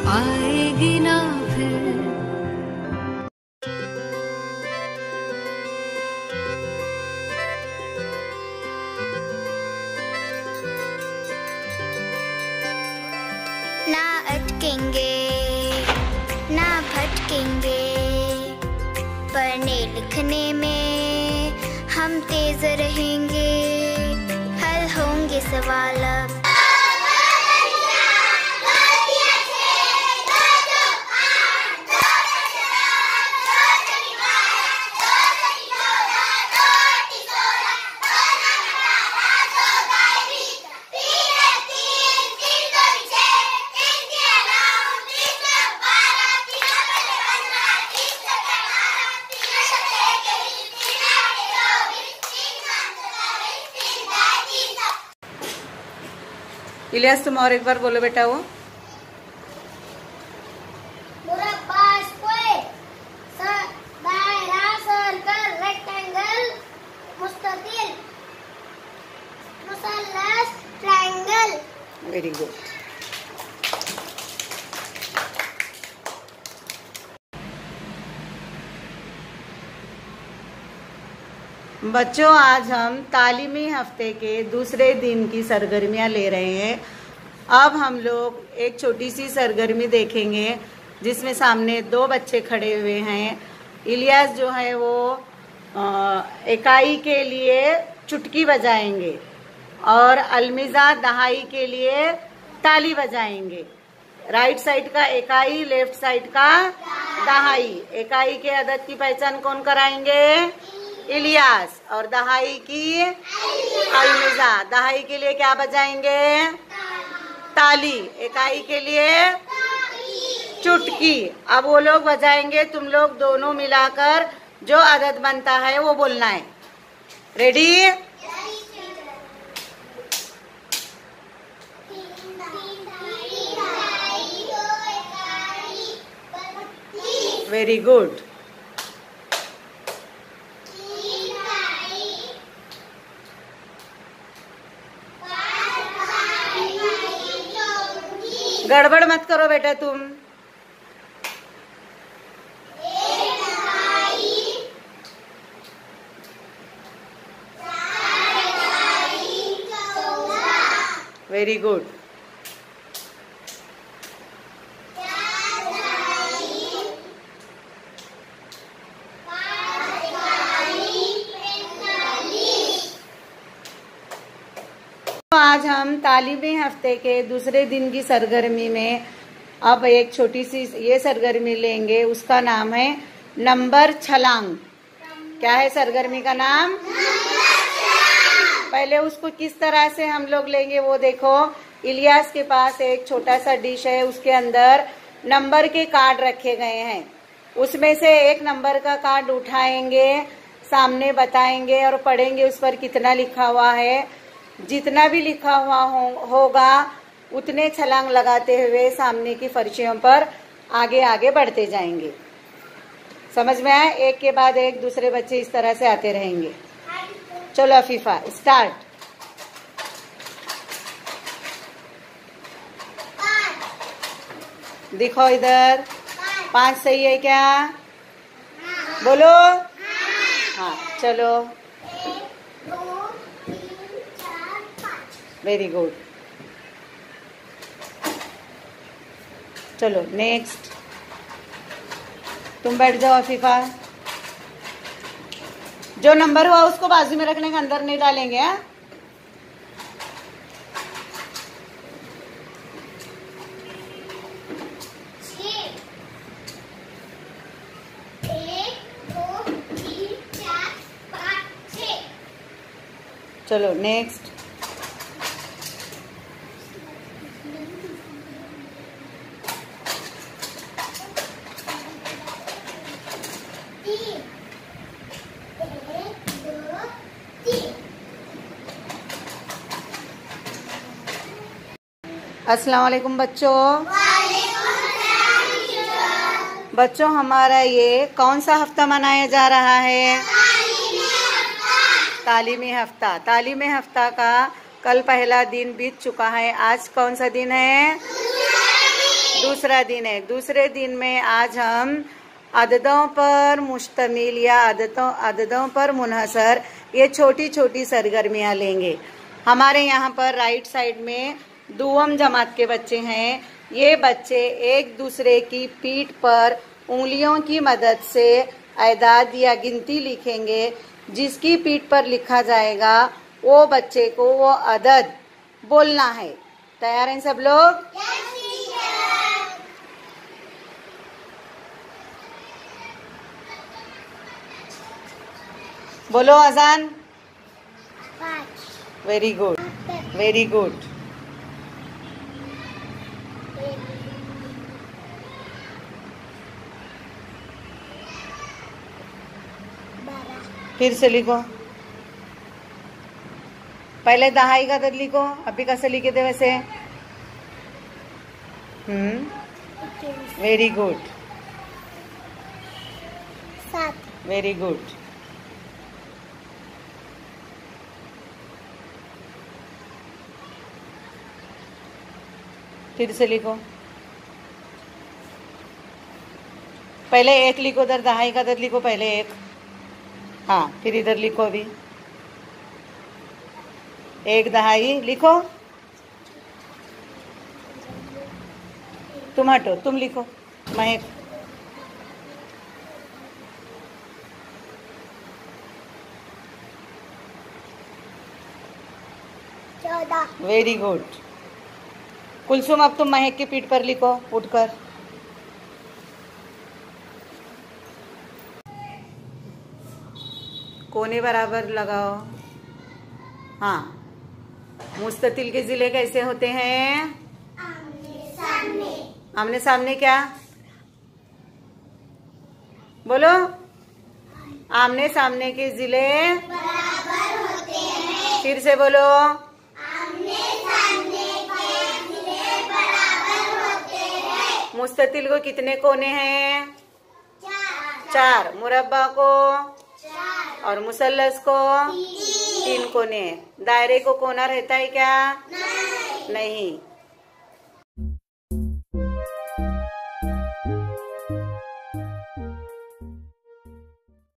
आएगी ना फिर। ना अटकेंगे ना भटकेंगे, पढ़ने लिखने में हम तेज रहेंगे, हल होंगे सवाल अब। इलियास तुम और एक बार बोलो बेटा वो। मुरब्बा, स्क्वायर, दायरा, सर्कल, रेक्टेंगल, मुस्ततिल, मुसल्लस, ट्रायंगल। Very good. बच्चों आज हम तालीमी हफ्ते के दूसरे दिन की सरगर्मियां ले रहे हैं। अब हम लोग एक छोटी सी सरगर्मी देखेंगे जिसमें सामने दो बच्चे खड़े हुए हैं। इलियास जो है वो इकाई के लिए चुटकी बजाएंगे और अलमिजा दहाई के लिए ताली बजाएंगे। राइट साइड का इकाई, लेफ्ट साइड का दहाई। इकाई के अदद की पहचान कौन कराएंगे? इलियास। और दहाई की अलमिजा। दहाई के लिए क्या बजाएंगे? ताली। इकाई के लिए चुटकी। अब वो लोग बजाएंगे, तुम लोग दोनों मिलाकर जो अदद बनता है वो बोलना है। रेडी? Very good. गड़बड़ मत करो बेटा तुम। Very good. आज हम तालीमी हफ्ते के दूसरे दिन की सरगर्मी में अब एक छोटी सी ये सरगर्मी लेंगे। उसका नाम है नंबर छलांग। क्या है सरगर्मी का नाम? पहले उसको किस तरह से हम लोग लेंगे वो देखो। इलियास के पास एक छोटा सा डिश है, उसके अंदर नंबर के कार्ड रखे गए हैं। उसमें से एक नंबर का कार्ड उठाएंगे, सामने बताएंगे और पढ़ेंगे उस पर कितना लिखा हुआ है। जितना भी लिखा हुआ होगा उतने छलांग लगाते हुए सामने की फर्शियों पर आगे आगे बढ़ते जाएंगे। समझ में आया? एक के बाद एक दूसरे बच्चे इस तरह से आते रहेंगे। चलो अफीफा स्टार्ट। दिखो इधर। 5 सही है क्या? बोलो। हाँ चलो। Very good. चलो नेक्स्ट। तुम बैठ जाओ अफीफा। जो नंबर हुआ उसको बाजू में रखने का, अंदर नहीं डालेंगे। हाँ? चलो नेक्स्ट। अस्सलाम वालेकुम बच्चों। बच्चों हमारा ये कौन सा हफ्ता मनाया जा रहा है? तालीमी हफ्ता। तालीमी हफ्ता का कल पहला दिन बीत चुका है। आज कौन सा दिन है? दूसरा दिन है। दूसरे दिन में आज हम अददों पर मुश्तमिल या अददों पर मुनहसर ये छोटी छोटी सरगर्मियां लेंगे। हमारे यहाँ पर राइट साइड में दुआम जमात के बच्चे हैं। ये बच्चे एक दूसरे की पीठ पर उंगलियों की मदद से अदाद या गिनती लिखेंगे। जिसकी पीठ पर लिखा जाएगा वो बच्चे को वो अदद बोलना है। तैयार हैं सब लोग? बोलो अजान। 5 वेरी गुड, वेरी गुड। फिर से लिखो। पहले दहाई का दर लिखो। अभी कैसे लिखे थे वैसे? Very good, 7 very good. फिर से लिखो। पहले एक लिखो, दर दहाई का दर लिखो। पहले एक, हाँ, फिर इधर लिखो। अभी एक दहाई लिखो। तुम हटो, तुम लिखो। महक, 14 वेरी गुड। कुलसुम, अब तुम महक की पीठ पर लिखो उठकर। कोने बराबर लगाओ। हाँ, मुस्ततिल के जिले कैसे होते हैं? आमने सामने। क्या बोलो? आमने सामने के जिले बराबर होते हैं। फिर से बोलो। आमने सामने के जिले बराबर होते हैं। मुस्ततिल को कितने कोने हैं? 4 4। मुरब्बा को 4 और मुसल्लस को 3 कोने। दायरे को कोना रहता है क्या? नहीं।